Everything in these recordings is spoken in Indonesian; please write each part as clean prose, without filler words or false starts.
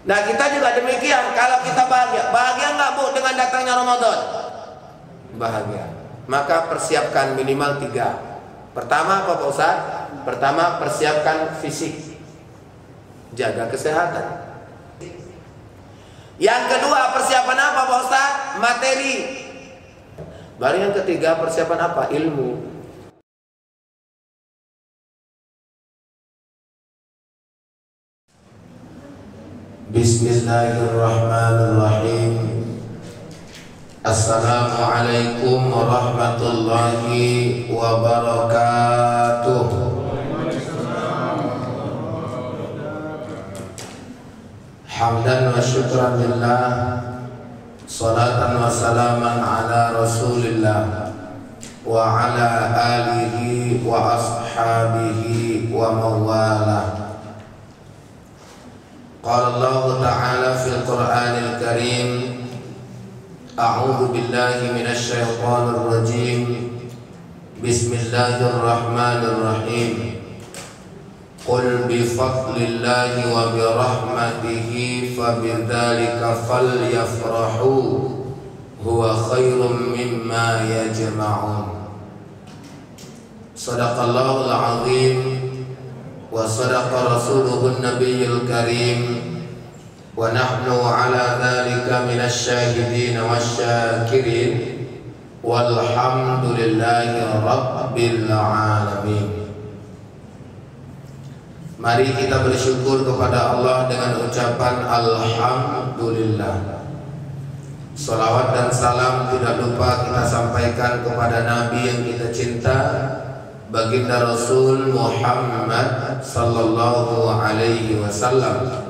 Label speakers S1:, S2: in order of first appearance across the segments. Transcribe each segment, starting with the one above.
S1: Nah kita juga demikian. Kalau kita bahagia nggak Bu dengan datangnya Ramadan? Bahagia. Maka persiapkan minimal 3. Pertama apa Pak Ustaz? Pertama persiapkan fisik, jaga kesehatan. Yang kedua persiapan apa Pak Ustaz? Materi. Baru yang ketiga persiapan apa? Ilmu. Bismillahirrahmanirrahim. Assalamualaikum warahmatullahi wabarakatuh. Hamdan wa syukran lillah, salatan wa salaman ala rasulillah wa ala alihi wa ashabihi wa mawalah. Qala Allah Ta'ala fil Qur'anil Karim, A'udzu billahi minasy syaithanir rajim. Bismillahirrahmanirrahim. Qul bi fadlillahi wa bi rahmatihi fabidzalika falyafrahu huwa khairum mimma yajma'un. Shadaqallahul 'azim wa sadaqa rasuluhun nabiyyul karim wa nahnu ala dhalika minasy syahidin wasyakirin walhamdulillahi rabbil alamin. Mari kita bersyukur kepada Allah dengan ucapan alhamdulillah. Salawat dan salam tidak lupa kita sampaikan kepada Nabi yang kita cinta, baginda Rasul Muhammad sallallahu alaihi wasallam.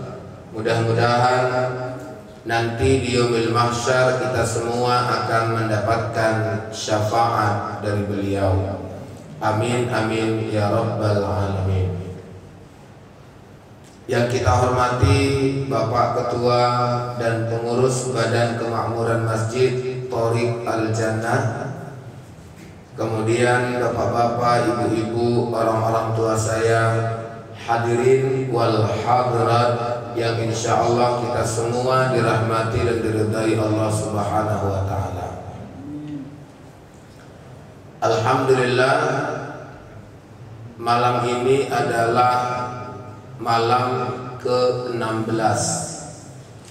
S1: Mudah-mudahan nanti di yaumil mahsyar kita semua akan mendapatkan syafaat dari beliau. Amin amin ya rabbal alamin. Yang kita hormati Bapak Ketua dan Pengurus Badan Kemakmuran Masjid Thoriq Al-Jannah, kemudian bapak-bapak, ibu-ibu, orang-orang tua saya, hadirin wal hadirat yang insya Allah kita semua dirahmati dan diridai Allah Subhanahu wa Ta'ala. Alhamdulillah, malam ini adalah malam ke-16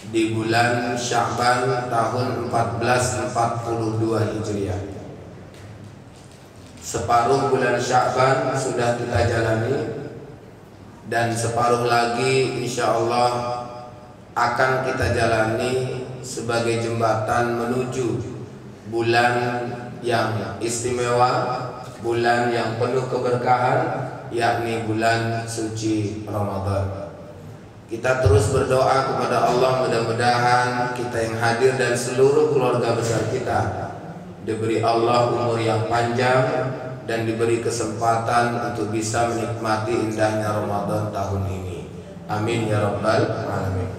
S1: di bulan Sya'ban tahun 1442 Hijriah. Separuh bulan Sya'ban sudah kita jalani, dan separuh lagi insya Allah akan kita jalani sebagai jembatan menuju bulan yang istimewa, bulan yang penuh keberkahan, yakni bulan suci Ramadan. Kita terus berdoa kepada Allah, mudah-mudahan kita yang hadir dan seluruh keluarga besar kita diberi Allah umur yang panjang dan diberi kesempatan untuk bisa menikmati indahnya Ramadan tahun ini. Amin ya rabbal alamin.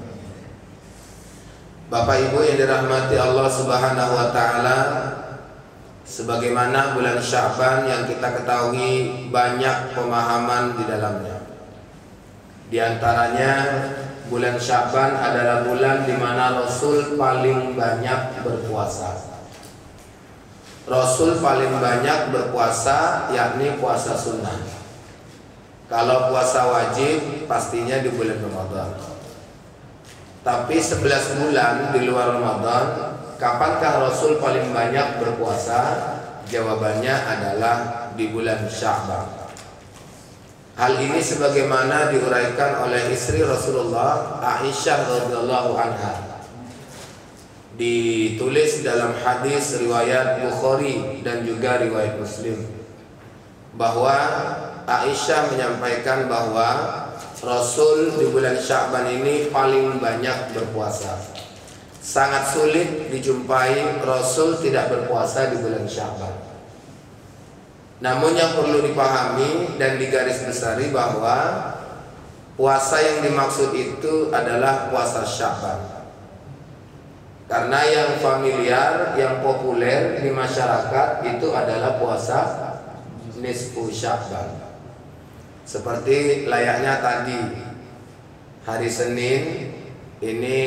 S1: Bapak Ibu yang dirahmati Allah Subhanahu wa Ta'ala, sebagaimana bulan Sya'ban yang kita ketahui banyak pemahaman di dalamnya. Di antaranya bulan Sya'ban adalah bulan di mana Rasul paling banyak berpuasa. Rasul paling banyak berpuasa yakni puasa sunnah. Kalau puasa wajib pastinya di bulan Ramadan. Tapi 11 bulan di luar Ramadan, kapankah Rasul paling banyak berpuasa? Jawabannya adalah di bulan Sya'ban. Hal ini sebagaimana diuraikan oleh istri Rasulullah, Aisyah radhiyallahu anha. Ditulis dalam hadis riwayat Bukhari dan juga riwayat Muslim, bahwa Aisyah menyampaikan bahwa Rasul di bulan Sya'ban ini paling banyak berpuasa. Sangat sulit dijumpai Rasul tidak berpuasa di bulan Sya'ban. Namun yang perlu dipahami dan digarisbesari bahwa puasa yang dimaksud itu adalah puasa Sya'ban. Karena yang familiar, yang populer di masyarakat itu adalah puasa nisfu Sya'ban. Seperti layaknya tadi hari Senin ini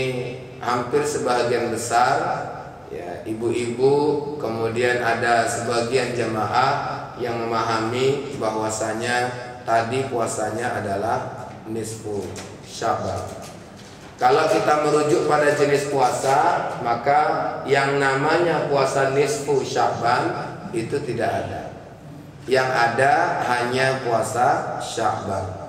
S1: hampir sebagian besar ya ibu-ibu, kemudian ada sebagian jamaah yang memahami bahwasanya tadi puasanya adalah nisfu Sya'ban. Kalau kita merujuk pada jenis puasa, maka yang namanya puasa nisfu Sya'ban itu tidak ada. Yang ada hanya puasa Sya'ban.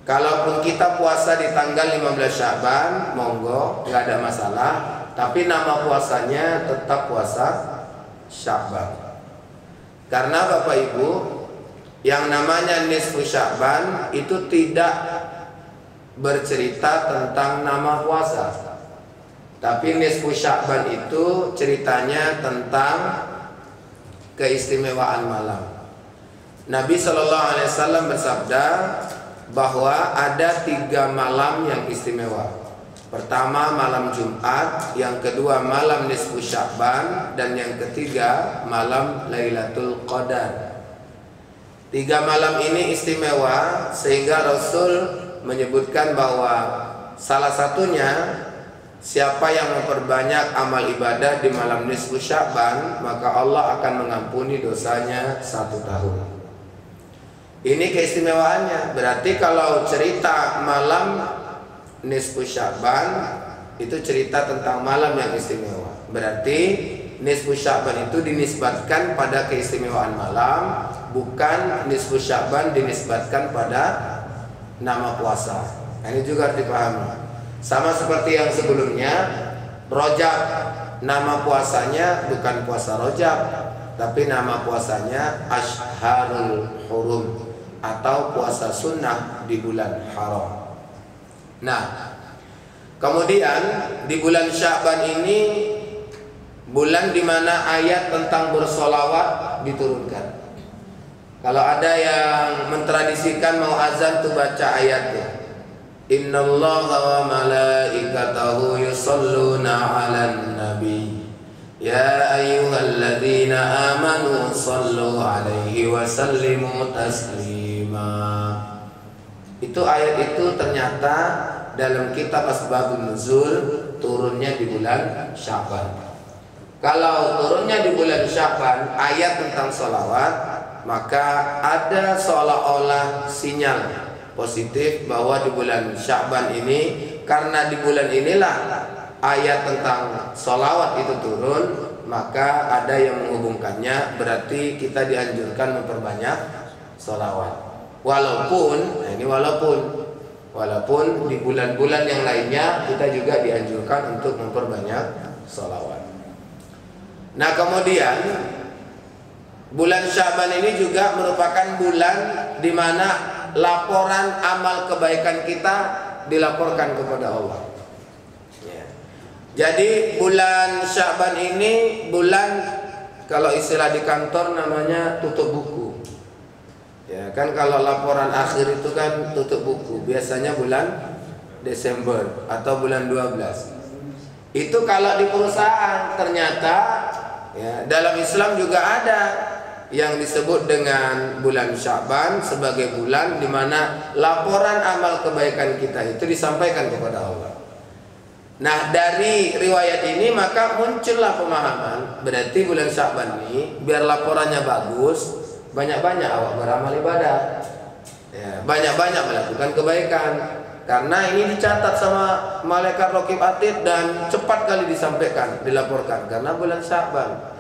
S1: Kalaupun kita puasa di tanggal 15 Sya'ban, monggo, nggak ada masalah. Tapi nama puasanya tetap puasa Sya'ban. Karena Bapak Ibu, yang namanya nisfu Sya'ban itu tidak bercerita tentang nama puasa. Tapi nisfu Sya'ban itu ceritanya tentang keistimewaan malam. Nabi SAW bersabda bahwa ada 3 malam yang istimewa. Pertama malam Jumat, yang kedua malam nisfu Sya'ban, dan yang ketiga malam Lailatul Qadar. 3 malam ini istimewa sehingga Rasul menyebutkan bahwa salah satunya, siapa yang memperbanyak amal ibadah di malam nisfu Sya'ban, maka Allah akan mengampuni dosanya 1 tahun. Ini keistimewaannya. Berarti kalau cerita malam nisfu Sya'ban itu cerita tentang malam yang istimewa. Berarti nisfu Sya'ban itu dinisbatkan pada keistimewaan malam, bukan nisfu Sya'ban dinisbatkan pada nama puasa. Ini juga harus dipahami. Sama seperti yang sebelumnya, Rajab, nama puasanya bukan puasa Rajab, tapi nama puasanya Ashharul Hurum, atau puasa sunnah di bulan haram. Nah, kemudian di bulan Sya'ban ini bulan dimana ayat tentang bersolawat diturunkan. Kalau ada yang mentradisikan mau azan tuh baca ayatnya, Innallaha wa malaikatahu yusalluna 'alan nabi ya ayyuhalladzina amanu sallu 'alaihi wa sallimu taslima. Itu ayat itu ternyata dalam kitab Asbabun Nuzul turunnya di bulan Sya'ban. Kalau turunnya di bulan Sya'ban ayat tentang sholawat, maka ada seolah-olah sinyal positif bahwa di bulan Sya'ban ini, karena di bulan inilah ayat tentang sholawat itu turun, maka ada yang menghubungkannya, berarti kita dianjurkan memperbanyak sholawat. Walaupun di bulan-bulan yang lainnya kita juga dianjurkan untuk memperbanyak sholawat. Nah, kemudian bulan Sya'ban ini juga merupakan bulan di mana laporan amal kebaikan kita dilaporkan kepada Allah. Ya. Jadi bulan Sya'ban ini bulan, kalau istilah di kantor namanya tutup buku. Ya kan, kalau laporan akhir itu kan tutup buku. Biasanya bulan Desember atau bulan 12. Itu kalau di perusahaan. Ternyata ya, dalam Islam juga ada yang disebut dengan bulan Sya'ban sebagai bulan di mana laporan amal kebaikan kita itu disampaikan kepada Allah. Nah, dari riwayat ini maka muncullah pemahaman, berarti bulan Sya'ban ini biar laporannya bagus, banyak-banyak awak beramal ibadah, ya, banyak-banyak melakukan kebaikan, karena ini dicatat sama malaikat Raqib Atid dan cepat kali disampaikan, dilaporkan karena bulan Sya'ban.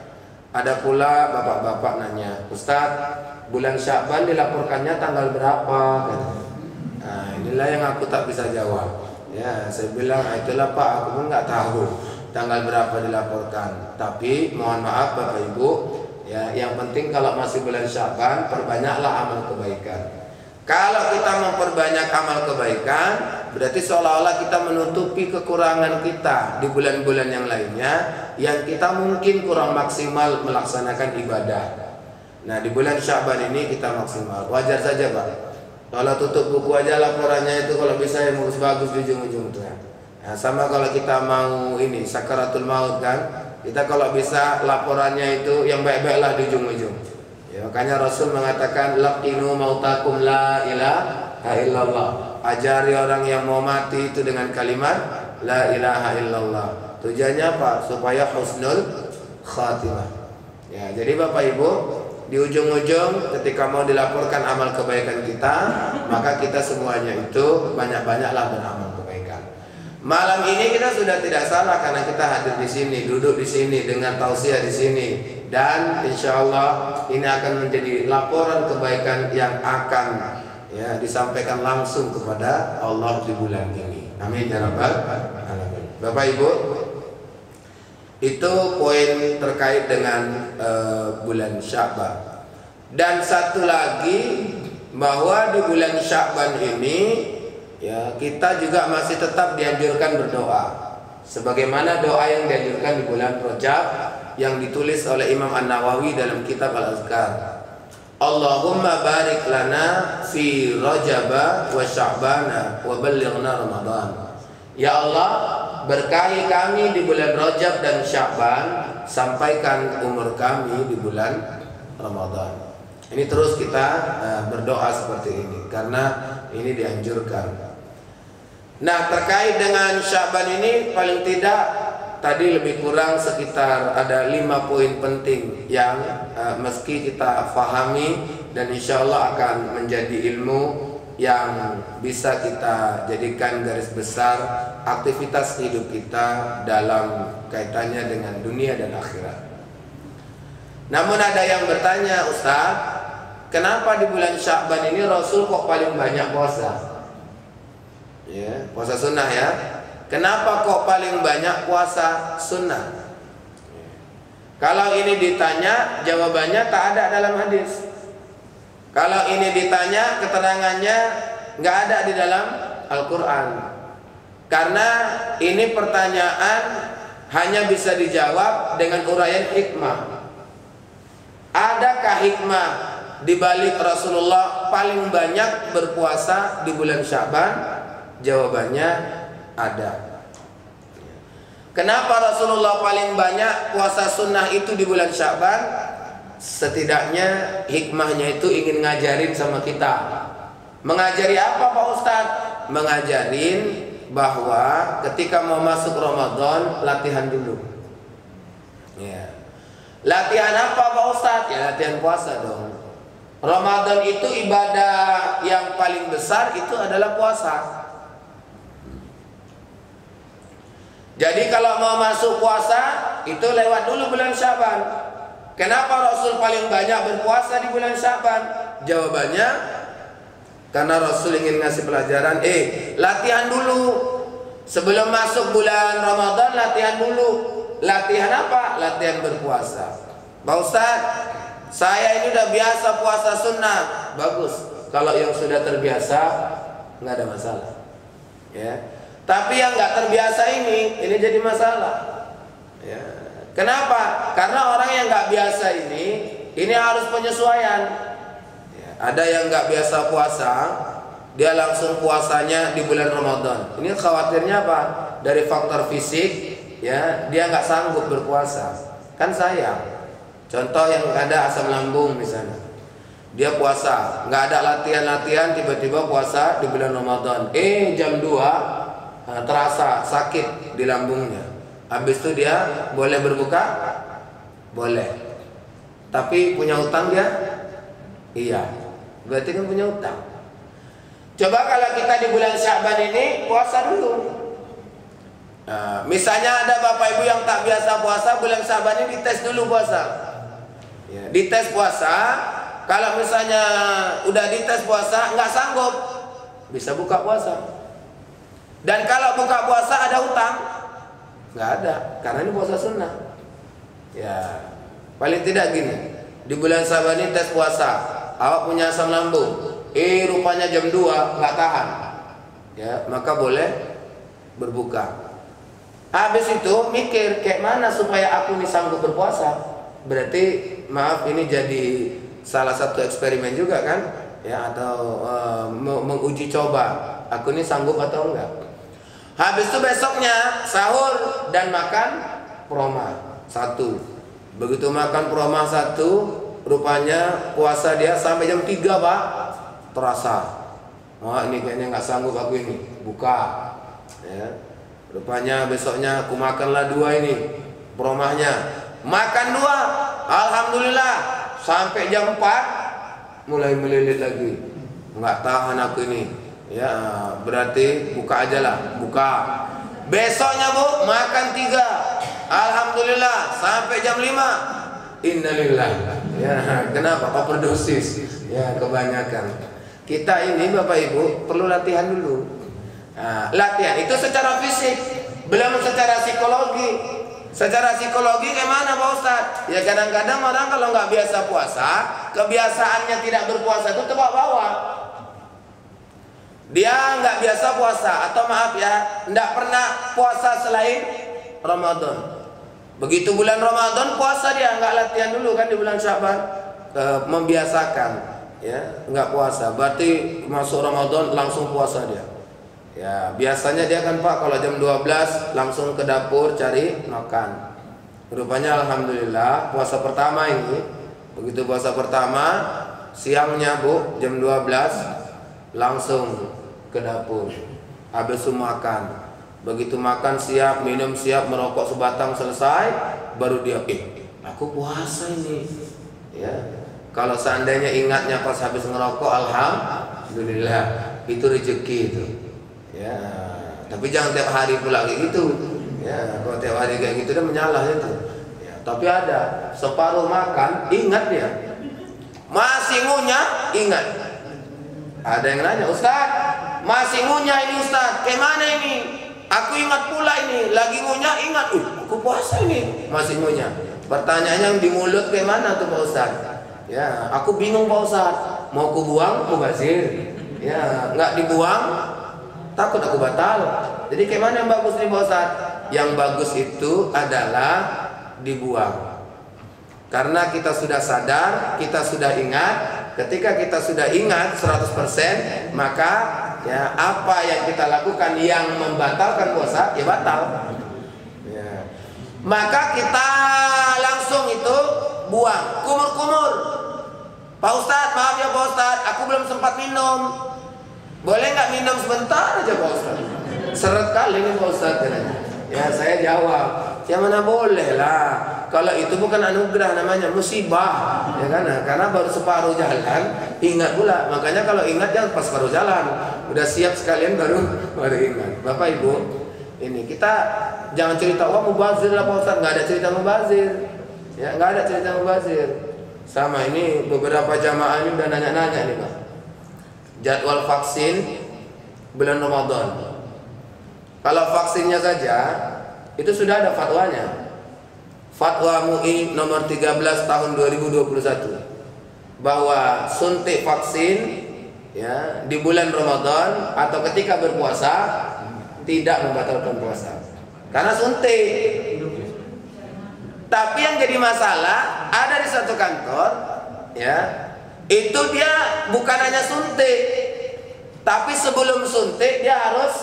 S1: Ada pula bapak-bapak nanya, Ustaz, bulan Sya'ban dilaporkannya tanggal berapa? Nah, inilah yang aku tak bisa jawab. Ya, saya bilang, itulah Pak, aku pun nggak tahu tanggal berapa dilaporkan. Tapi mohon maaf Bapak Ibu, ya, yang penting kalau masih bulan Sya'ban, perbanyaklah amal kebaikan. Kalau kita memperbanyak amal kebaikan, berarti seolah-olah kita menutupi kekurangan kita di bulan-bulan yang lainnya, yang kita mungkin kurang maksimal melaksanakan ibadah. Nah, di bulan Sya'ban ini kita maksimal. Wajar saja Pak. Kalau tutup buku aja laporannya itu kalau bisa yang bagus di ujung-ujung tuh. Nah, sama kalau kita mau ini sakaratul maut kan, kita kalau bisa laporannya itu yang baik-baiklah di ujung-ujung. Ya, makanya Rasul mengatakan laqinu mautakum la ilaha illallah. ajari orang yang mau mati itu dengan kalimat la ilaha illallah. Tujuannya apa? Supaya husnul khatimah. Ya, jadi Bapak Ibu, di ujung-ujung ketika mau dilaporkan amal kebaikan kita, maka kita semuanya itu banyak-banyaklah beramal kebaikan. Malam ini kita sudah tidak salah karena kita hadir di sini, duduk di sini dengan tausiah di sini, dan insya Allah ini akan menjadi laporan kebaikan yang akan ya disampaikan langsung kepada Allah di bulan ini. Amin ya rabbal alamin. Bapak Ibu, itu poin terkait dengan bulan Sya'ban. Dan satu lagi, bahwa di bulan Sya'ban ini ya kita juga masih tetap dianjurkan berdoa, sebagaimana doa yang dianjurkan di bulan Rajab yang ditulis oleh Imam An-Nawawi dalam kitab Al-Azkar. Allahumma barik lana fi Rajaba wa Sya'bana wa ballighna Ramadan. Ya Allah, berkahi kami di bulan Rajab dan Sya'ban, sampaikan umur kami di bulan Ramadan. Ini terus kita berdoa seperti ini karena ini dianjurkan. Nah, terkait dengan Sya'ban ini paling tidak tadi lebih kurang sekitar ada 5 poin penting yang meski kita fahami dan insya Allah akan menjadi ilmu yang bisa kita jadikan garis besar aktivitas hidup kita dalam kaitannya dengan dunia dan akhirat. Namun ada yang bertanya, Ustaz, kenapa di bulan Sya'ban ini Rasul kok paling banyak puasa? Ya, puasa sunnah ya. Kenapa kok paling banyak puasa sunnah? Kalau ini ditanya, jawabannya tak ada dalam hadis. Kalau ini ditanya, keterangannya nggak ada di dalam Al-Quran. Karena ini pertanyaan hanya bisa dijawab dengan uraian hikmah. Adakah hikmah di balik Rasulullah paling banyak berpuasa di bulan Sya'ban? Jawabannya ada. Kenapa Rasulullah paling banyak puasa sunnah itu di bulan Sya'ban? Setidaknya hikmahnya itu ingin ngajarin sama kita. Mengajari apa Pak Ustadz? Mengajarin bahwa ketika mau masuk Ramadan, latihan dulu ya. Latihan apa Pak Ustadz? Ya latihan puasa dong. Ramadan itu ibadah yang paling besar itu adalah puasa. Jadi kalau mau masuk puasa itu lewat dulu bulan Sya'ban. Kenapa Rasul paling banyak berpuasa di bulan Sya'ban? Jawabannya karena Rasul ingin ngasih pelajaran, latihan dulu. Sebelum masuk bulan Ramadan latihan dulu. Latihan apa? Latihan berpuasa. Pak Ustaz, saya ini udah biasa puasa sunnah. Bagus. Kalau yang sudah terbiasa nggak ada masalah. Ya. Tapi yang nggak terbiasa ini jadi masalah. Ya. Kenapa? Karena orang yang nggak biasa ini harus penyesuaian. Ya, ada yang nggak biasa puasa, dia langsung puasanya di bulan Ramadan. Ini khawatirnya apa? Dari faktor fisik, ya dia nggak sanggup berpuasa. Kan sayang. Contoh yang ada asam lambung misalnya, dia puasa, nggak ada latihan-latihan, tiba-tiba puasa di bulan Ramadan. Jam 2 terasa sakit di lambungnya. Habis itu dia boleh berbuka? Boleh. Tapi punya utang dia? Iya. Berarti kan punya utang. Coba kalau kita di bulan Sya'ban ini puasa dulu. Nah, misalnya ada Bapak Ibu yang tak biasa puasa, bulan Sya'ban ini dites dulu puasa. Ya, dites puasa. Kalau misalnya udah dites puasa nggak sanggup, bisa buka puasa. Dan kalau buka puasa ada utang? Nggak ada, karena ini puasa sunnah. Ya, paling tidak gini, di bulan Sya'ban ini tes puasa, awak punya asam lambung, rupanya jam 2 nggak tahan, ya maka boleh berbuka. Habis itu mikir kayak mana supaya aku ini sanggup berpuasa. Berarti maaf, ini jadi salah satu eksperimen juga kan, ya, atau menguji coba aku ini sanggup atau enggak. Habis itu besoknya sahur dan makan proma 1. Begitu makan proma 1, rupanya puasa dia sampai jam 3 Pak. Terasa. Wah ini kayaknya nggak sanggup aku ini, buka. Ya. Rupanya besoknya aku makanlah 2 ini, promahnya. Makan 2, alhamdulillah sampai jam 4 mulai melilit lagi. Nggak tahan aku ini. Ya berarti buka aja lah, buka. Besoknya Bu makan 3, alhamdulillah sampai jam 5. Innalillah. Ya, kenapa? Overdosis. Ya, kebanyakan. Kita ini Bapak Ibu perlu latihan dulu. Nah, latihan itu secara fisik, belum secara psikologi. Secara psikologi gimana Pak Ustadz? Ya kadang-kadang orang kalau nggak biasa puasa, kebiasaannya tidak berpuasa itu terbawa. Dia nggak biasa puasa atau maaf ya, nggak pernah puasa selain Ramadan. Begitu bulan Ramadan puasa dia nggak latihan dulu kan di bulan Syaban, membiasakan ya nggak puasa. Berarti masuk Ramadan langsung puasa dia. Ya biasanya dia kan Pak kalau jam 12 langsung ke dapur cari makan. Rupanya alhamdulillah puasa pertama ini, begitu puasa pertama siangnya Bu jam 12 langsung ke dapur. Habis itu makan. Begitu makan siap, minum siap, merokok sebatang selesai, baru dia aku puasa ini. Ya. Kalau seandainya ingatnya pas habis ngerokok, alhamdulillah, itu rezeki itu. Ya. Tapi jangan tiap hari pula kayak gitu. Ya, kalau tiap hari kayak gitu dia menyalah itu. Ya, tapi ada separuh makan, ingat dia. Masih ngunyah, ingat. Ada yang nanya, Ustaz, masih ngunyah ini Ustaz, kayak mana ini? Aku ingat pula ini, lagi ngunyah ingat, aku puasa ini, masih ngunyah. Pertanyaannya yang di mulut kayak mana tuh Pak Ustaz? Ya, aku bingung Pak Ustaz, mau aku buang, mubazir. Ya, nggak dibuang, takut aku batal. Jadi kayak mana yang bagus nih Pak Ustaz? Yang bagus itu adalah dibuang. Karena kita sudah sadar, kita sudah ingat. Ketika kita sudah ingat 100%, maka ya apa yang kita lakukan yang membatalkan puasa ya batal. Ya. Maka kita langsung itu buang, kumur-kumur. Pak Ustadz, maaf ya Pak Ustadz, aku belum sempat minum. Boleh nggak minum sebentar aja Pak Ustadz? Seret kali nih Pak Ustadz. Ya saya jawab, ya mana boleh lah. Kalau itu bukan anugerah namanya musibah, ya kan? Karena baru separuh jalan, ingat pula. Makanya kalau ingat jangan pas separuh jalan, udah siap sekalian baru ingat. Bapak Ibu, ini kita jangan cerita wah mubazir lah Pak Ustadz, nggak ada cerita mubazir, ya nggak ada cerita mubazir. Sama ini beberapa jamaah ini udah nanya-nanya nih Pak, jadwal vaksin bulan Ramadan. Kalau vaksinnya saja itu sudah ada fatwanya. Fatwa MUI nomor 13 tahun 2021 bahwa suntik vaksin ya di bulan Ramadan atau ketika berpuasa tidak membatalkan puasa karena suntik. Tapi yang jadi masalah ada di satu kantor ya, itu dia bukan hanya suntik, tapi sebelum suntik dia harus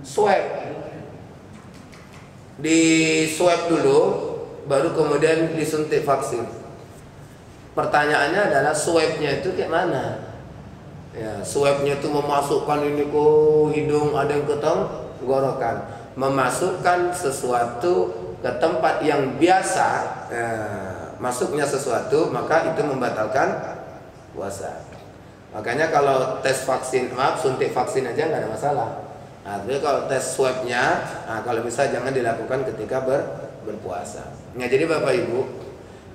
S1: swab. Di swab dulu baru kemudian disuntik vaksin. Pertanyaannya adalah swabnya itu kayak mana? Ya, swabnya itu memasukkan ini ke hidung, ada yang ke tenggorokan, memasukkan sesuatu ke tempat yang biasa masuknya sesuatu, maka itu membatalkan puasa. Makanya kalau tes vaksin, maaf suntik vaksin aja nggak ada masalah. Nah, tapi kalau tes swabnya, kalau bisa jangan dilakukan ketika berpuasa. Nah, jadi Bapak Ibu,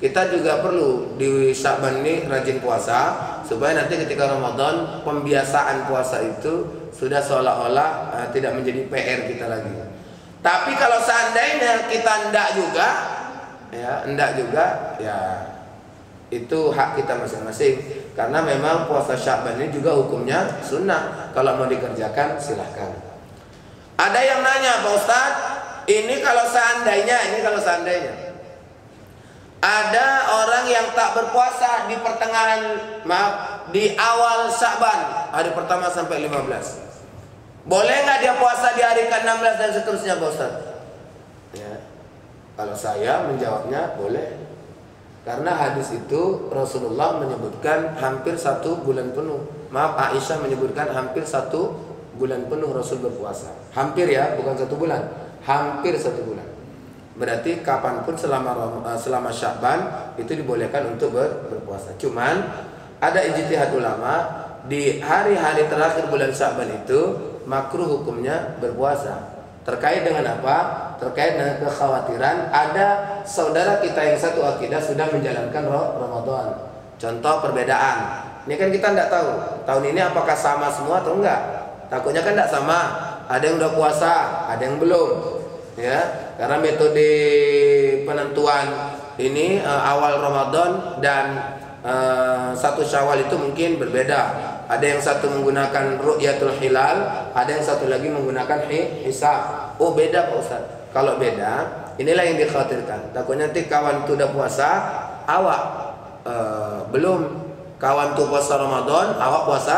S1: kita juga perlu di Syaban ini rajin puasa supaya nanti ketika Ramadan pembiasaan puasa itu sudah seolah-olah tidak menjadi PR kita lagi. Tapi kalau seandainya kita enggak juga, ya itu hak kita masing-masing. Karena memang puasa Syaban ini juga hukumnya sunnah. Kalau mau dikerjakan silahkan. Ada yang nanya, Pak Ustadz, ini kalau seandainya ada orang yang tak berpuasa di pertengahan, di awal Syaban, hari pertama sampai 15. Boleh nggak dia puasa di hari ke-16 dan seterusnya, Pak Ustadz? Ya. Kalau saya menjawabnya boleh. Karena hadis itu Rasulullah menyebutkan hampir 1 bulan penuh. Maaf, Aisyah menyebutkan hampir 1 bulan penuh Rasul berpuasa. Hampir ya, bukan 1 bulan. Hampir 1 bulan. Berarti kapanpun selama Sya'ban itu dibolehkan untuk berpuasa. Cuman ada ijtihad ulama di hari-hari terakhir bulan Sya'ban itu makruh hukumnya berpuasa. Terkait dengan apa? Terkait dengan kekhawatiran ada saudara kita yang satu akidah sudah menjalankan Ramadan. Contoh perbedaan. Ini kan kita tidak tahu tahun ini apakah sama semua atau enggak. Takutnya kan tidak sama. Ada yang udah puasa, ada yang belum. Ya, karena metode penentuan ini awal Ramadan dan 1 Syawal itu mungkin berbeda. Ada yang satu menggunakan ru'yatul hilal, ada yang satu lagi menggunakan hisab. Oh beda Pak Ustaz. Kalau beda, inilah yang dikhawatirkan. Takutnya nanti kawan itu udah puasa, awak belum. Kawan itu puasa Ramadan, awak puasa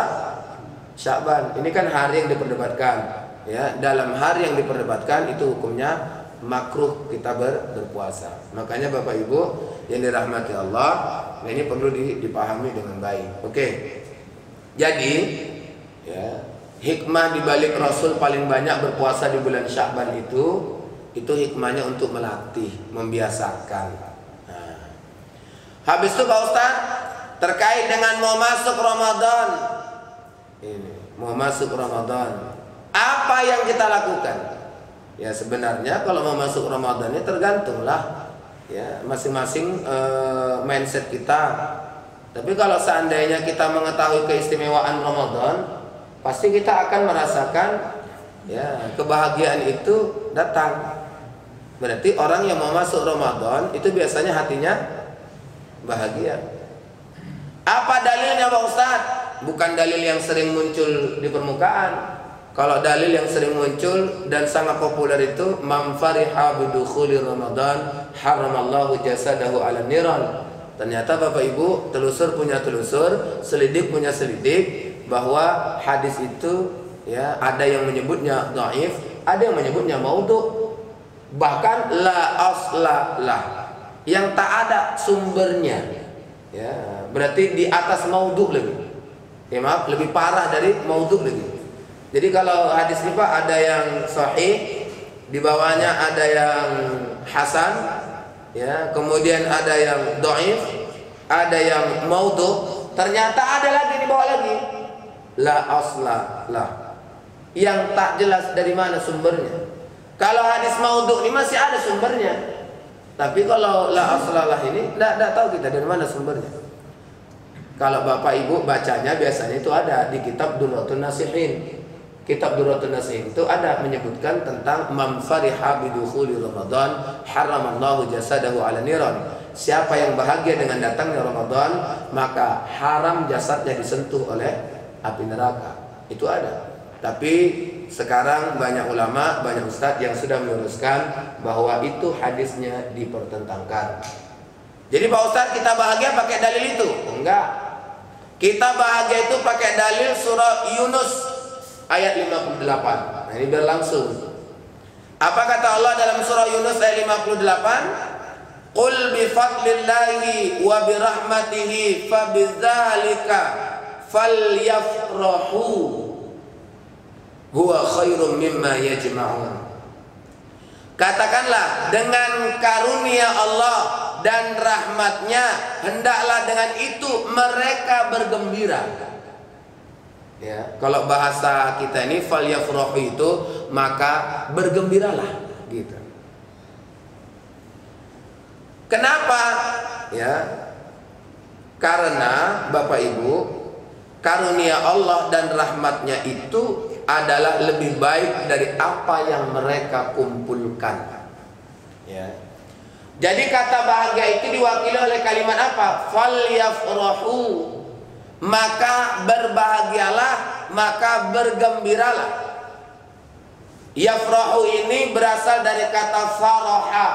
S1: Sya'ban. Ini kan hari yang diperdebatkan. Ya, dalam hari yang diperdebatkan itu hukumnya makruh kita berpuasa. Makanya Bapak Ibu yang dirahmati Allah, ini perlu dipahami dengan baik. Oke. Jadi, ya, hikmah dibalik Rasul paling banyak berpuasa di bulan Sya'ban itu hikmahnya untuk melatih, membiasakan. Nah. Habis itu Pak Ustaz, terkait dengan mau masuk Ramadan, ini mau masuk Ramadan, apa yang kita lakukan? Ya sebenarnya kalau mau masuk Ramadan ini tergantunglah, ya masing-masing mindset kita. Tapi kalau seandainya kita mengetahui keistimewaan Ramadan, pasti kita akan merasakan ya kebahagiaan itu datang. Berarti orang yang mau masuk Ramadan itu biasanya hatinya bahagia. Apa dalilnya Pak Ustadz? Bukan dalil yang sering muncul di permukaan. Kalau dalil yang sering muncul dan sangat populer itu man fariha bidukhuli Ramadan haramallahu jasadahu 'ala niran. Ternyata Bapak Ibu, telusur punya telusur, selidik punya selidik, bahwa hadis itu ya ada yang menyebutnya dhaif, ada yang menyebutnya maudhu, bahkan la asla lah, yang tak ada sumbernya. Ya, berarti di atas maudhu lagi. Ya maaf, lebih parah dari maudhu lagi. Jadi kalau hadis ini Pak ada yang sahih, di bawahnya ada yang hasan, ya, kemudian ada yang dhaif, ada yang maudhu, ternyata ada lagi di bawah lagi la asla lah, yang tak jelas dari mana sumbernya. Kalau hadis maudhu ini masih ada sumbernya, tapi kalau la asla lah ini tidak tahu kita dari mana sumbernya. Kalau Bapak Ibu bacanya biasanya itu ada di kitab Durratun Nasihin. Kitab Durratun Nasihin itu ada menyebutkan tentang man fariha bidukhuli Ramadan haramallahu jasadahu 'ala niran. Siapa yang bahagia dengan datangnya Ramadan, maka haram jasadnya disentuh oleh api neraka. Itu ada. Tapi sekarang banyak ulama, banyak ustadz yang sudah meluruskan bahwa itu hadisnya dipertentangkan. Jadi Pak Ustadz, kita bahagia pakai dalil itu? Enggak. Kita bahagia itu pakai dalil surah Yunus ayat 58. Nah, ini berlangsung. Apa kata Allah dalam surah Yunus ayat 58? Qul bi fadlillahi wa bi rahmatihi fa bidzalika falyafrahu huwa khairum mimma yajma'un. Katakanlah, dengan karunia Allah dan rahmatnya hendaklah dengan itu mereka bergembira. Ya, kalau bahasa kita ini falyafrahu itu maka bergembiralah gitu. Kenapa? Ya. Karena Bapak Ibu, karunia Allah dan rahmatnya itu adalah lebih baik dari apa yang mereka kumpulkan. Ya. Jadi kata bahagia itu diwakili oleh kalimat apa? Falyafrahu, maka berbahagialah, maka bergembiralah. Yafrahu ini berasal dari kata faraha.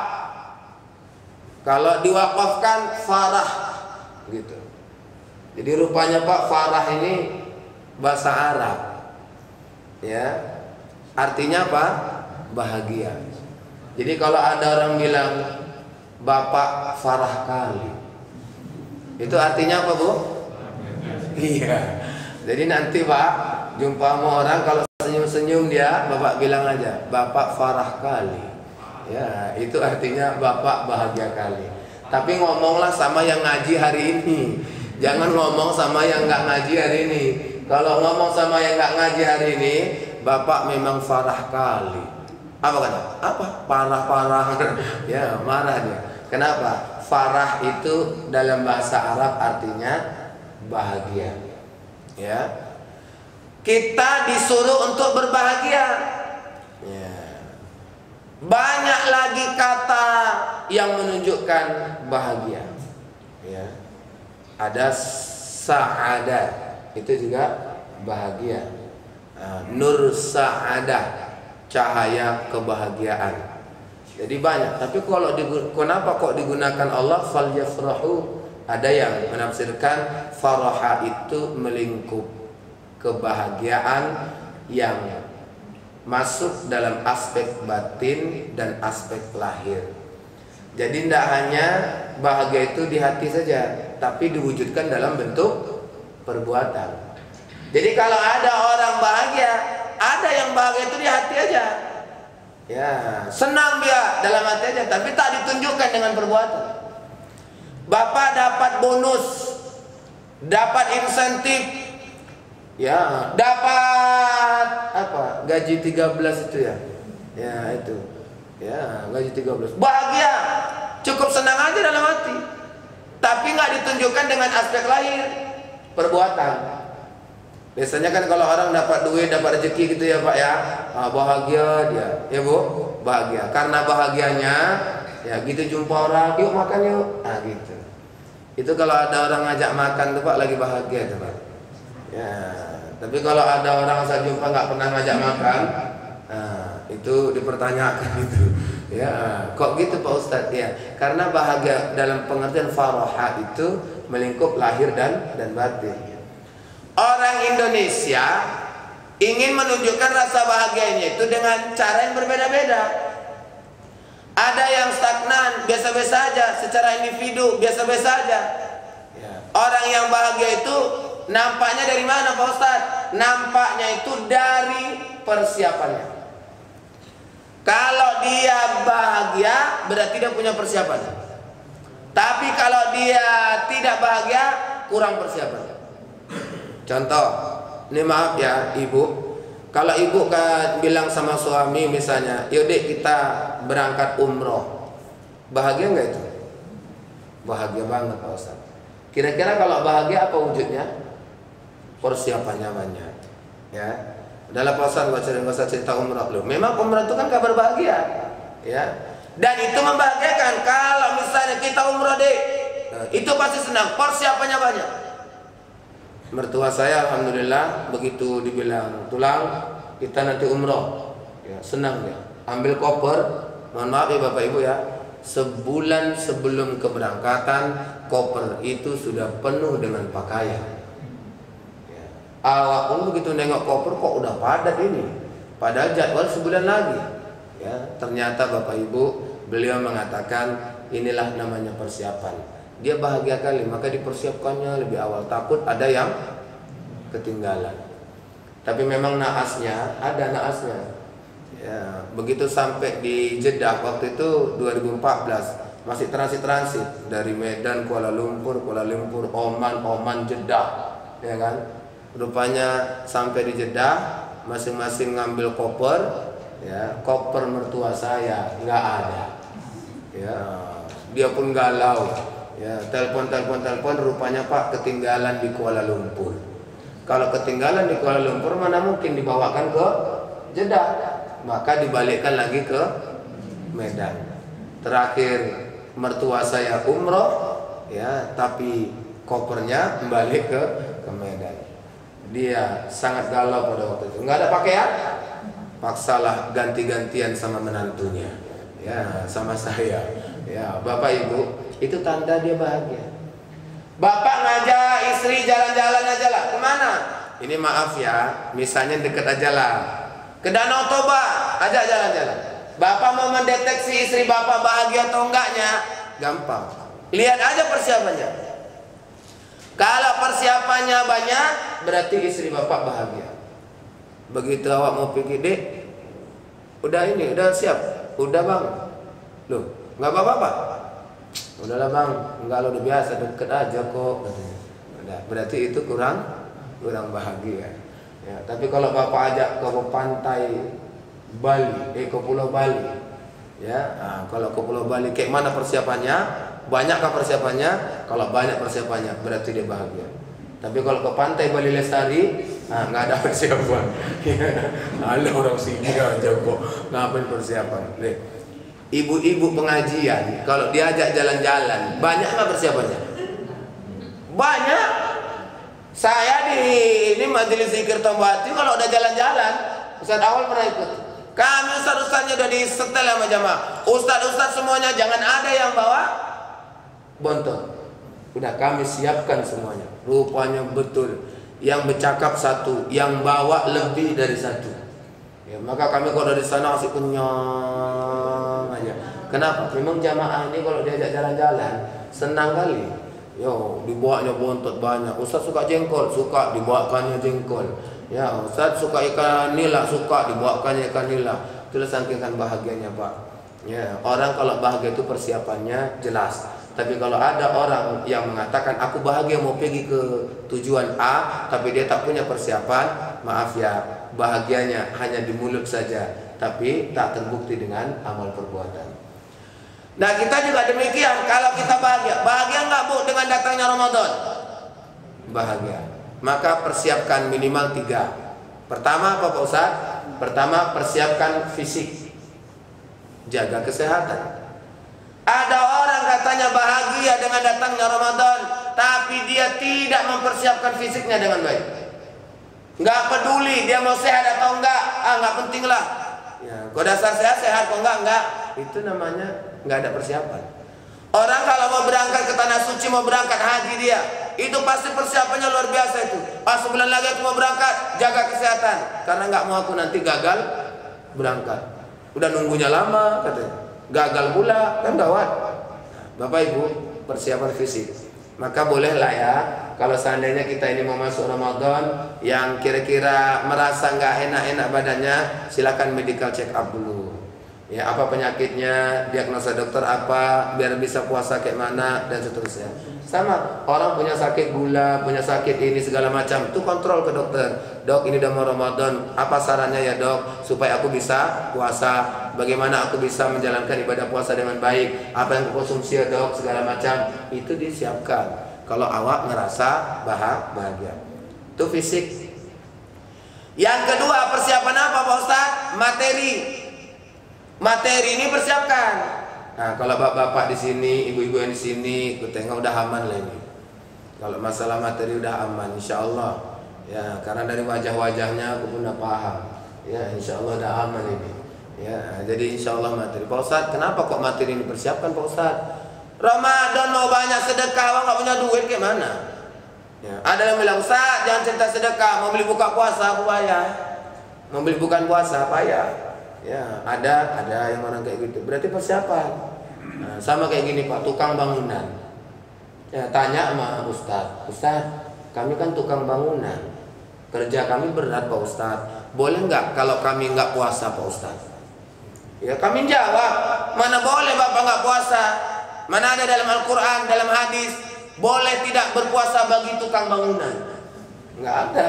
S1: Kalau diwakafkan farah gitu. Jadi rupanya Pak, farah ini bahasa Arab. Ya, artinya apa? Bahagia. Jadi kalau ada orang bilang Bapak farah kali, Itu artinya apa, Bu? Iya. Jadi nanti Pak jumpa sama orang kalau senyum-senyum dia, Bapak bilang aja, Bapak farah kali. Ya, itu artinya Bapak bahagia kali. Tapi ngomonglah sama yang ngaji hari ini. Jangan ngomong sama yang nggak ngaji hari ini. Kalau ngomong sama yang nggak ngaji hari ini, Bapak memang farah kali. Apa kata? Apa? Parah-parah. Ya, marah dia. Kenapa? Farah itu dalam bahasa Arab artinya bahagia. Ya. Kita disuruh untuk berbahagia. Ya. Banyak lagi kata yang menunjukkan bahagia. Ya. Ada sa'adah, itu juga bahagia. Nur sa'adah, cahaya kebahagiaan. Jadi banyak. Tapi kalau kenapa kok digunakan Allah fal yafrahu? Ada yang menafsirkan faraha itu melingkup kebahagiaan yang masuk dalam aspek batin dan aspek lahir. Jadi tidak hanya bahagia itu di hati saja, tapi diwujudkan dalam bentuk perbuatan. Jadi kalau ada orang bahagia, ada yang bahagia itu di hati aja. Ya, senang dia dalam hati aja, tapi tak ditunjukkan dengan perbuatan. Bapak dapat bonus, dapat insentif, ya, dapat apa? Gaji 13 itu ya. Ya, itu. Ya, gaji 13. Bahagia. Cukup senang aja dalam hati. Tapi nggak ditunjukkan dengan aspek lahir, perbuatan. Biasanya kan kalau orang dapat duit, dapat rezeki gitu ya Pak ya, bahagia dia, ya Bu, bahagia. Karena bahagianya, ya gitu jumpa orang, yuk makan yuk, gitu. Itu kalau ada orang ngajak makan tuh Pak lagi bahagia tuh Pak. Ya, tapi kalau ada orang saya jumpa nggak pernah ngajak makan, itu dipertanyakan itu. Ya, kok gitu Pak Ustadz ya? Karena bahagia dalam pengertian faraha itu melingkup lahir dan batin. Orang Indonesia ingin menunjukkan rasa bahagianya itu dengan cara yang berbeda-beda. Ada yang stagnan, biasa-biasa aja, secara individu biasa-biasa aja. Orang yang bahagia itu nampaknya dari mana Pak Ustadz? Nampaknya itu dari persiapannya. Kalau dia bahagia berarti dia punya persiapan. Tapi kalau dia tidak bahagia kurang persiapan. Contoh, ini maaf ya ibu, kalau ibu kan bilang sama suami misalnya, yaudah kita berangkat umroh, bahagia nggak itu? Bahagia banget Pak Ustaz. Kira-kira kalau bahagia apa wujudnya? Persiapannya banyak. Ya, adalah Pak Ustaz nggak usah cerita umroh loh. Memang umroh itu kan kabar bahagia, ya. Dan itu membahagiakan. Kalau misalnya kita umroh deh, itu pasti senang. Persiapannya banyak. Mertua saya alhamdulillah begitu dibilang tulang kita nanti umroh, ya, senang dia. Ambil koper, mohon maaf ya Bapak Ibu ya, sebulan sebelum keberangkatan koper itu sudah penuh dengan pakaian. Ya. Awak pun begitu nengok koper kok udah padat ini, padahal jadwal sebulan lagi. Ya, ternyata Bapak Ibu beliau mengatakan inilah namanya persiapan. Dia bahagia kali, maka dipersiapkannya lebih awal. Takut ada yang ketinggalan. Tapi memang naasnya, ada naasnya. Ya, begitu sampai di Jeddah waktu itu 2014, masih transit dari Medan, Kuala Lumpur, Oman, Jeddah, ya kan? Rupanya sampai di Jeddah, masing-masing ngambil koper, ya, koper mertua saya nggak ada. Ya, dia pun galau. Ya, telepon, rupanya Pak ketinggalan di Kuala Lumpur. Kalau ketinggalan di Kuala Lumpur mana mungkin dibawakan ke Jeddah, maka dibalikkan lagi ke Medan. Terakhir mertua saya umroh, ya, tapi kopernya kembali ke Medan. Dia sangat galau pada waktu itu. Nggak ada pakaian, paksalah ganti-gantian sama menantunya, ya, sama saya. Ya, Bapak Ibu, itu tanda dia bahagia. Bapak ngajak istri jalan-jalan aja lah. Kemana? Ini maaf ya, misalnya deket aja lah, ke Danau Toba, ajak jalan-jalan. Bapak mau mendeteksi istri Bapak bahagia atau enggaknya, gampang. Lihat aja persiapannya. Kalau persiapannya banyak, berarti istri bapak bahagia. Begitu awak mau pergi, dek, udah ini, udah siap, udah bang. Loh, nggak apa-apa pak? Udahlah bang, enggak, lo udah biasa, deket aja kok, katanya. Udah, berarti itu kurang bahagia. Ya, tapi kalau bapak ajak ke pantai Bali, ke Pulau Bali, ya, kalau ke Pulau Bali, kayak mana persiapannya? Banyakkah persiapannya? Kalau banyak persiapannya, berarti dia bahagia. Tapi kalau ke pantai Bali Lestari, nggak ada persiapan. Ada orang sini aja kok, ngapain persiapan? Nih, ibu-ibu pengajian, kalau diajak jalan-jalan, banyak nggak persiapannya? Banyak. Saya di ini majelis zikir Tombati, kalau udah jalan-jalan, Ustaz Awal pernah ikut. Kami ustaz-ustaznya udah disetel sama jamaah. Ustaz-ustaz semuanya jangan ada yang bawa bontot. Udah kami siapkan semuanya. Rupanya betul. Yang bercakap satu, yang bawa lebih dari satu. Ya, maka kami kalau dari sana asik kenyang aja. Kenapa? Memang jamaah ini kalau diajak jalan-jalan senang kali. Yo, dibawanya bontot banyak. Ustaz suka jengkol, suka dibawakannya jengkol. Ya, Ustaz suka ikan nila, suka dibawakannya ikan nila. Itulah saking kan bahagianya Pak. Ya, orang kalau bahagia itu persiapannya jelas. Tapi kalau ada orang yang mengatakan aku bahagia mau pergi ke tujuan A, tapi dia tak punya persiapan, maaf ya, bahagianya hanya di mulut saja, tapi tak terbukti dengan amal perbuatan. Nah kita juga demikian. Kalau kita bahagia nggak bu dengan datangnya Ramadan? Bahagia. Maka persiapkan minimal 3. Pertama apa Pak Ustaz? Pertama persiapkan fisik, jaga kesehatan. Ada orang katanya bahagia dengan datangnya Ramadan, tapi dia tidak mempersiapkan fisiknya dengan baik. Nggak peduli dia mau sehat atau enggak, nggak penting lah. Ya, kau dasar sehat kok enggak. Itu namanya nggak ada persiapan. Orang kalau mau berangkat ke tanah suci, mau berangkat haji dia, itu pasti persiapannya luar biasa itu. Sebulan lagi aku mau berangkat, jaga kesehatan, karena nggak mau aku nanti gagal berangkat. Udah nunggunya lama katanya, gagal pula kan gawat. Bapak Ibu, persiapan fisik. Maka bolehlah ya, kalau seandainya kita ini mau masuk Ramadan, yang kira-kira merasa nggak enak-enak badannya, silakan medical check up dulu. Ya, apa penyakitnya, diagnosa dokter apa, biar bisa puasa kayak mana, dan seterusnya. Sama, orang punya sakit gula, punya sakit ini segala macam, itu kontrol ke dokter. Dok, ini udah mau Ramadan, apa sarannya ya dok, supaya aku bisa puasa, bagaimana aku bisa menjalankan ibadah puasa dengan baik, apa yang aku konsumsi ya dok, segala macam, itu disiapkan. Kalau awak ngerasa bahagia, itu fisik. Yang kedua, persiapan apa Pak Ustaz? Materi ini persiapkan. Nah, kalau bapak-bapak di sini, ibu-ibu yang di sini, aku tengok udah aman lah ini. Kalau masalah materi udah aman, insya Allah. Ya, karena dari wajah-wajahnya aku pun udah paham. Ya, insya Allah udah aman ini. Ya, jadi insya Allah materi. Pak Ustadz, kenapa kok materi ini persiapkan Pak Ustadz? Ramadan mau banyak sedekah, awak nggak punya duit gimana? Ya, ada yang bilang Ustadz jangan cerita sedekah, mau beli buka puasa aku bayar, mau beli bukan puasa bayar. Ya, ada yang orang kayak gitu. Berarti persiapan. Nah, sama kayak gini Pak, tukang bangunan. Ya, tanya sama Ustaz, kami kan tukang bangunan. Kerja kami berat Pak Ustaz. Boleh nggak kalau kami nggak puasa Pak Ustaz? Ya, kami jawab, mana boleh Bapak nggak puasa? Mana ada dalam Al-Quran, dalam hadis, boleh tidak berpuasa bagi tukang bangunan? Nggak ada.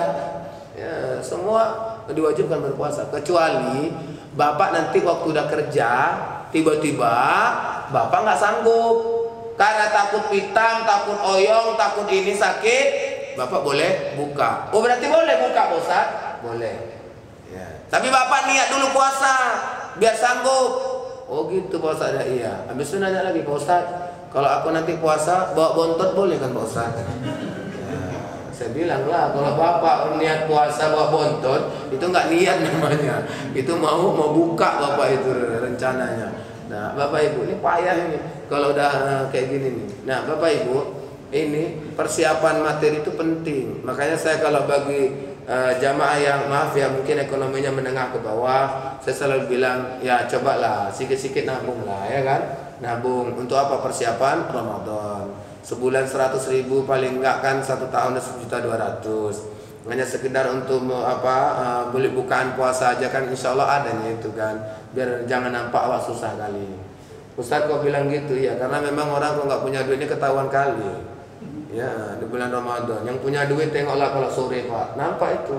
S1: Ya, semua diwajibkan berpuasa, kecuali Bapak nanti waktu udah kerja, tiba-tiba Bapak nggak sanggup karena takut pitam, takut oyong, takut ini sakit, Bapak boleh buka. Oh berarti boleh buka Pak Ustaz? Boleh. Ya. Tapi Bapak niat dulu puasa biar sanggup. Oh gitu Pak Ustaz ya, iya. Habis itu nanya lagi Pak Ustaz, kalau aku nanti puasa bawa bontot boleh kan Pak Ustaz? Saya bilang lah, kalau bapak niat puasa bawa bontot, itu nggak niat namanya. Itu mau buka bapak itu rencananya. Nah, bapak ibu ini payah ini kalau udah kayak gini nih. Nah, bapak ibu ini persiapan materi itu penting. Makanya saya kalau bagi jamaah yang maaf ya mungkin ekonominya menengah ke bawah, saya selalu bilang ya cobalah sedikit-sedikit nabung lah ya kan. Nabung untuk apa? Persiapan Ramadan. Sebulan 100.000 paling enggak kan, 1 tahun 1.200.000. Hanya sekedar untuk beli bukaan puasa aja kan, insya Allah adanya itu kan, biar jangan nampak awak susah kali. Ustaz kok bilang gitu ya, karena memang orang kalau nggak punya duit ini ketahuan kali. Ya di bulan Ramadan, yang punya duit tengoklah kalau sore Pak, nampak itu.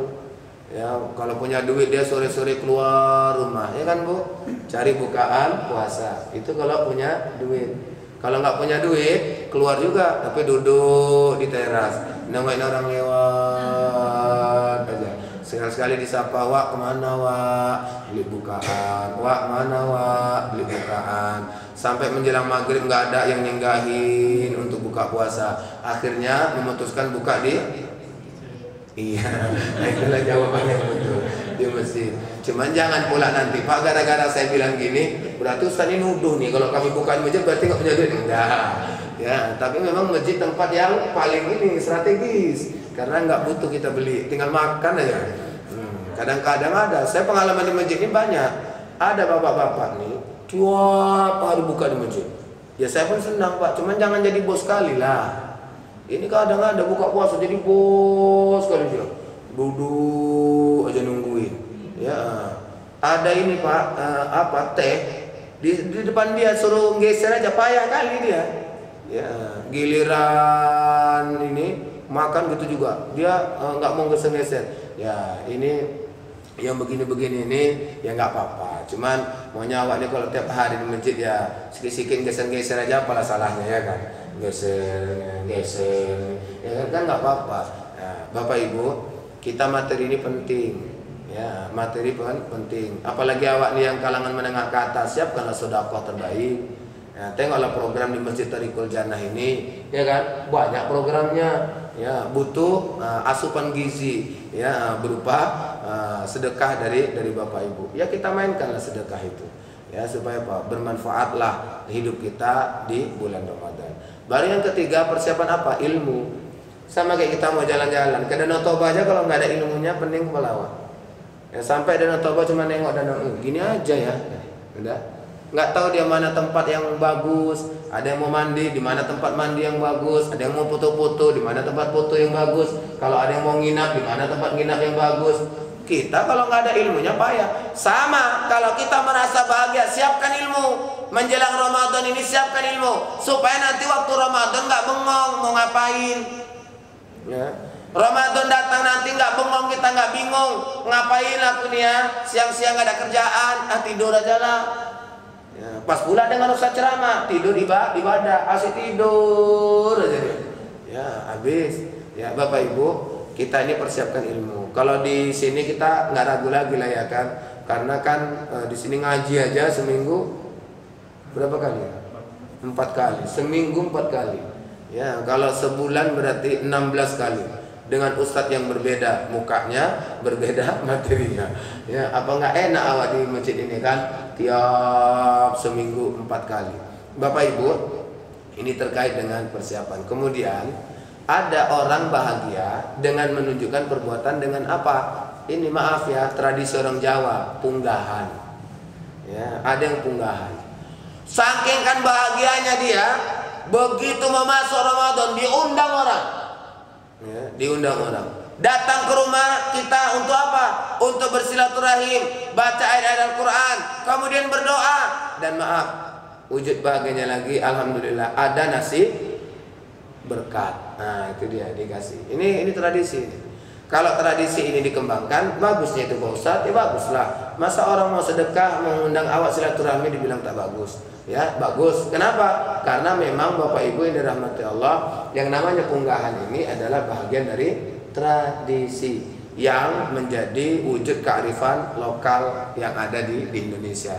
S1: Ya kalau punya duit dia sore-sore keluar rumah, ya kan Bu, cari bukaan puasa. Itu kalau punya duit. Kalau nggak punya duit, keluar juga, tapi duduk di teras, nungguin orang lewat aja. Sekali-sekali disapa, "Wak kemana Wak?" Beli bukaan. "Wak mana Wak?" Beli bukaan. Sampai menjelang maghrib nggak ada yang nyenggahin untuk buka puasa. Akhirnya memutuskan buka di iya, itulah jawabannya betul, di masjid. Cuman jangan pula nanti Pak, gara-gara saya bilang gini berarti Ustaz ini nuduh nih kalau kami bukan masjid berarti nggak punya duit. Enggak. Ya, tapi memang masjid tempat yang paling ini strategis karena nggak butuh kita beli, tinggal makan aja. Kadang-kadang ada, saya pengalaman di masjid ini banyak. Ada bapak-bapak nih tiap hari buka di masjid. Ya saya pun senang Pak, cuman jangan jadi bos kali lah. Ini kadang ada buka puasa jadi bos kali dia. Duduk aja nungguin. Ya. Ada ini Pak, teh di depan dia suruh geser aja, payah kali dia. Ya, giliran ini makan gitu juga. Dia nggak mau geser-geser. Ya, ini yang begini-begini ini ya nggak apa-apa. Cuman maunya awak nih kalau tiap hari di masjid ya sedikit-sedikit geser-geser aja, apalah salahnya ya kan? Geser ya kan nggak apa-apa. Nah, Bapak Ibu, kita materi ini penting ya, materi penting, apalagi awak nih yang kalangan menengah ke atas, siapkanlah sedekah terbaik. Nah, tengoklah program di Masjid Thariqul Jannah ini ya kan, banyak programnya ya, butuh asupan gizi ya berupa sedekah dari Bapak Ibu ya, kita mainkanlah sedekah itu ya supaya apa, bermanfaatlah hidup kita di bulan Ramadan. Baru yang ketiga, persiapan apa? Ilmu. Sama kayak kita mau jalan-jalan ke Danau Toba aja, kalau nggak ada ilmunya pening kepala awak. Ya sampai Danau Toba cuma nengok danau gini aja ya, udah nggak tahu dia mana tempat yang bagus. Ada yang mau mandi, di mana tempat mandi yang bagus. Ada yang mau foto-foto, di mana tempat foto yang bagus. Kalau ada yang mau nginap, di mana tempat nginap yang bagus. Kita kalau nggak ada ilmunya payah. Sama kalau kita merasa bahagia, siapkan ilmu. Menjelang Ramadan ini siapkan ilmu supaya nanti waktu Ramadan nggak bengong mau ngapain. Ya. Ramadan datang nanti nggak bengong, kita nggak bingung ngapain aku nih ya, siang-siang nggak ada kerjaan, tidur aja lah. Ya, pas pula dengan ustaz ceramah, tidur ibadah, asik tidur aja. Ya habis. Ya Bapak Ibu, kita ini persiapkan ilmu. Kalau di sini kita nggak ragu lagi lah ya kan, karena kan di sini ngaji aja seminggu berapa kali? 4 kali. Seminggu 4 kali. Ya, kalau sebulan berarti 16 kali. Dengan ustadz yang berbeda mukanya, berbeda materinya. Ya, apa nggak enak awak di masjid ini kan? Tiap seminggu 4 kali. Bapak Ibu, ini terkait dengan persiapan. Kemudian ada orang bahagia dengan menunjukkan perbuatan dengan apa? Ini maaf ya, tradisi orang Jawa, punggahan. Ya, ada yang punggahan. Saking kan bahagianya dia, begitu mau masuk Ramadan diundang orang. Ya, diundang orang. Datang ke rumah kita untuk apa? Untuk bersilaturahim, baca ayat-ayat Al-Quran, kemudian berdoa. Dan maaf, wujud bahagianya lagi, alhamdulillah ada nasi berkat. Nah itu dia dikasih. Ini tradisi. Kalau tradisi ini dikembangkan, bagusnya itu Pak Ustadz, ya baguslah. Masa orang mau sedekah, mengundang awak silaturahmi dibilang tak bagus? Ya bagus. Kenapa? Karena memang Bapak Ibu yang dirahmati Allah, yang namanya punggahan ini adalah bagian dari tradisi yang menjadi wujud kearifan lokal yang ada di Indonesia.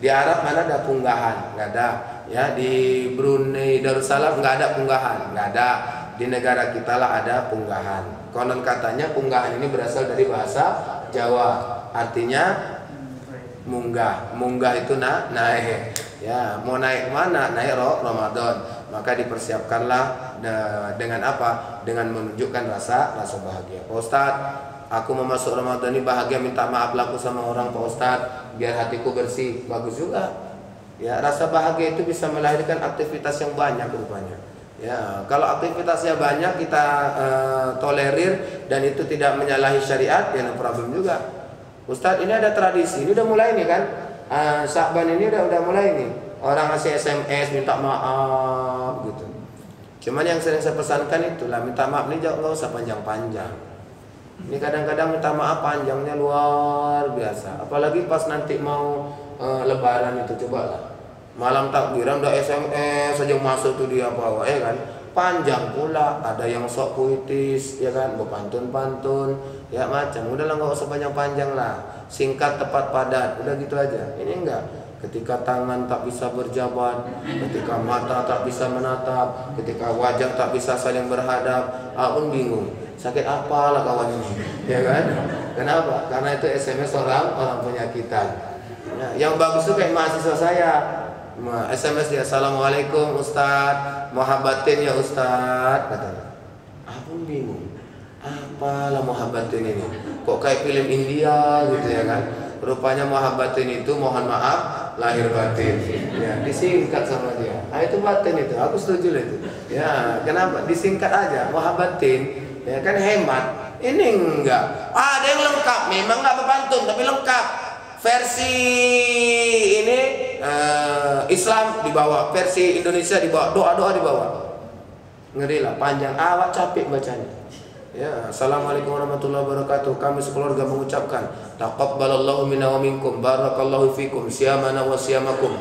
S1: Di Arab mana ada punggahan? Nggak ada. Ya di Brunei Darussalam nggak ada punggahan, nggak ada. Di negara kita lah ada punggahan. Konon katanya punggahan ini berasal dari bahasa Jawa, artinya munggah. Munggah itu naik. Ya, mau naik mana? Naik Ramadan. Maka dipersiapkanlah dengan apa? Dengan menunjukkan rasa bahagia. Pak Ustadz, aku mau masuk Ramadan ini bahagia, minta maaf laku sama orang Pak Ustadz, biar hatiku bersih. Bagus juga. Ya, rasa bahagia itu bisa melahirkan aktivitas yang banyak rupanya. Ya, kalau aktivitasnya banyak kita tolerir dan itu tidak menyalahi syariat, ya no problem juga. Ustadz, ini ada tradisi, ini udah mulai nih kan? Syakban ini udah mulai nih. Orang ngasih SMS minta maaf gitu. Cuman yang sering saya pesankan itulah, minta maaf ini nggak usah panjang-panjang. Ini kadang-kadang minta maaf panjangnya luar biasa. Apalagi pas nanti mau Lebaran itu, cobalah. Malam takbiran udah SMS saja masuk tuh dia bawa, ya kan? Panjang pula, ada yang sok puitis, ya kan? Berpantun-pantun, ya macam. Udahlah nggak usah panjang-panjang lah. Singkat, tepat, padat, udah gitu aja. Ini enggak. Ketika tangan tak bisa berjabat, ketika mata tak bisa menatap, ketika wajah tak bisa saling berhadap, pun bingung. Sakit apalah kawan ini, ya kan? Kenapa? Karena itu SMS orang penyakitan. Nah, yang bagus itu kayak mahasiswa saya. SMS dia, assalamualaikum Ustadz, muhabbatin ya Ustadz, katanya. Pun bingung. Apalah muhabbatin ini? Kok kayak film India gitu ya kan? Rupanya muhabbatin itu mohon maaf lahir batin. Ya, disingkat sama dia. Nah, itu batin itu. Aku setuju itu. Ya, kenapa? Disingkat aja muhabbatin. Ya kan hemat. Ini enggak. Ada yang lengkap, memang enggak berpantun tapi lengkap. Versi ini Islam dibawa, versi Indonesia dibawa, doa-doa dibawa. Ngeri lah, panjang, awak capek bacanya. Ya, assalamualaikum warahmatullahi wabarakatuh. Kami sekeluarga mengucapkan taqabbalallahu minna wa minkum, barakallahu fikum, siyamana wa siyamakum.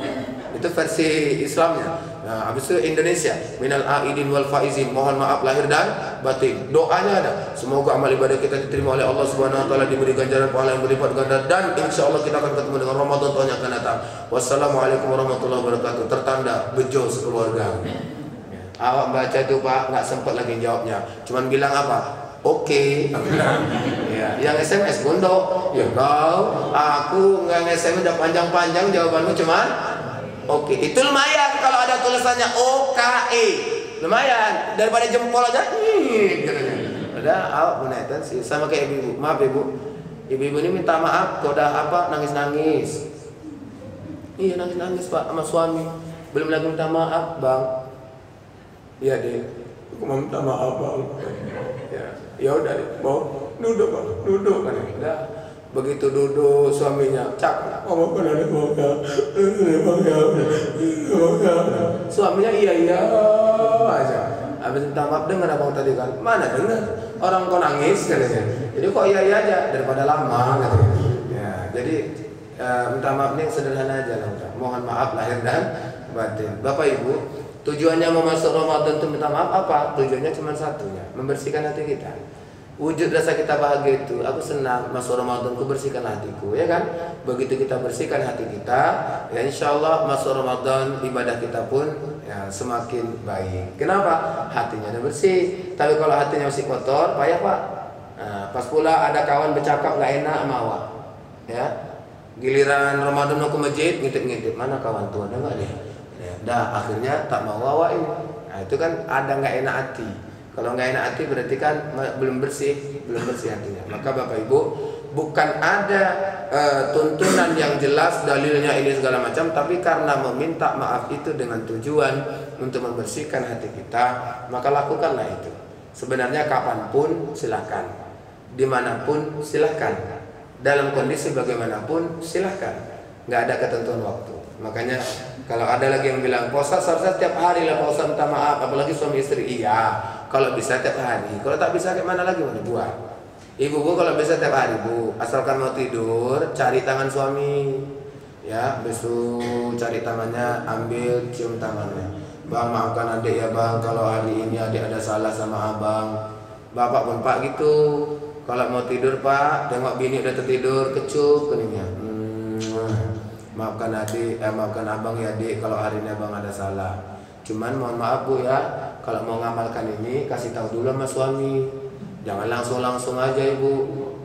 S1: Itu versi Islamnya. Nah, habis itu Indonesia, minal aidin wal faizin, mohon maaf lahir dan batin. Doanya ada. Semoga amal ibadah kita diterima oleh Allah Subhanahu wa taala, diberi ganjaran pahala yang berlipat ganda, dan insyaallah kita akan ketemu dengan Ramadan tahun yang akan datang. Wassalamualaikum warahmatullahi wabarakatuh. Tertanda bejo sekeluarga. Awak baca itu Pak, nggak sempat lagi jawabnya. Cuman bilang apa? Oke. Ya, yang SMS gondok. Ya kau, aku nggak SMS udah panjang-panjang, jawabanmu cuman oke. Itu lumayan kalau ada tulisannya OKE. Lumayan daripada jempol aja. Udah awak punya sih sama kayak ibu. Maaf ibu. Ibu-ibu ini minta maaf kalau udah apa nangis-nangis. Iya nangis-nangis Pak sama suami. Belum lagi minta maaf, Bang. Iya deh. Aku mau minta maaf, Bang. Ya udah deh, mau duduk Bang. Duduk kan. Udah. Begitu duduk suaminya cak, mau benar mau suaminya iya aja. Habis minta maaf, dengar abang tadi kan? Mana dengar? Orang kau nangis katanya. Jadi kok iya aja daripada lama katanya. Ya, jadi minta maaf ini sederhana aja lah. Mohon maaf lahir dan batin. Bapak Ibu, tujuannya mau masuk Ramadan untuk minta maaf apa? Tujuannya cuma satunya, membersihkan hati kita. Wujud rasa kita bahagia itu, aku senang masuk Ramadan, ku bersihkan hatiku, ya kan? Begitu kita bersihkan hati kita, ya insya Allah masuk Ramadan ibadah kita pun ya semakin baik. Kenapa? Hatinya udah bersih. Tapi kalau hatinya masih kotor, payah Pak. Nah, pas pula ada kawan bercakap nggak enak sama awak, ya. Giliran Ramadan mau ke masjid, ngintip-ngintip mana kawan tuh, ada nggak dia? Ya, dah akhirnya tak mau awak ini. Nah itu kan ada nggak enak hati. Kalau nggak enak hati berarti kan belum bersih hatinya. Maka Bapak Ibu, bukan ada tuntunan yang jelas dalilnya ini segala macam, tapi karena meminta maaf itu dengan tujuan untuk membersihkan hati kita, maka lakukanlah itu. Sebenarnya kapanpun silahkan, dimanapun silahkan, dalam kondisi bagaimanapun silahkan, nggak ada ketentuan waktu. Makanya kalau ada lagi yang bilang puasa seharusnya setiap hari lah puasa minta maaf, apalagi suami istri. Iya, kalau bisa tiap hari. Kalau tak bisa kayak mana lagi mau dibuat? Ibu kalau bisa tiap hari Bu, asalkan mau tidur cari tangan suami, ya besok cari tangannya, ambil cium tangannya. Bang maafkan adik ya bang, kalau hari ini adik ada salah sama abang. Bapak pun Pak gitu, kalau mau tidur Pak, tengok bini udah tertidur, kecup keningnya. Maafkan adik, maafkan abang ya adik kalau hari ini abang ada salah. Cuman mohon maaf Bu ya, kalau mau ngamalkan ini kasih tahu dulu sama suami. Jangan langsung aja Ibu.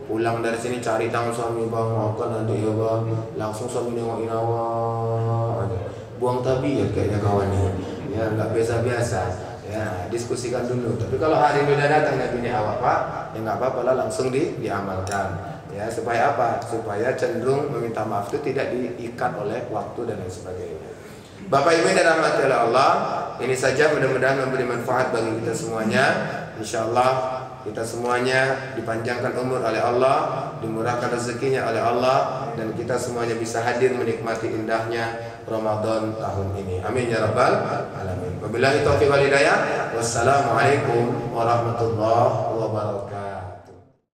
S1: Pulang dari sini cari tangan suami, bang maafkan adik ya bang. Langsung suami nengokin awak aja. Buang tabi ya kayaknya kawan ini. Ya nggak biasa-biasa. Ya diskusikan dulu. Tapi kalau hari ini udah datang nabinya awak Pak, ya nggak apa-apa lah, langsung diamalkan. Ya supaya apa? Supaya cenderung meminta maaf itu tidak diikat oleh waktu dan lain sebagainya. Bapak Ibu yang dirahmati oleh Allah, ini saja mudah-mudahan memberi manfaat bagi kita semuanya. Insyaallah kita semuanya dipanjangkan umur oleh Allah, dimurahkan rezekinya oleh Allah, dan kita semuanya bisa hadir menikmati indahnya Ramadan tahun ini. Amin ya rabbal alamin. Wabillahi taufiq wal hidayah. Wassalamualaikum warahmatullahi wabarakatuh.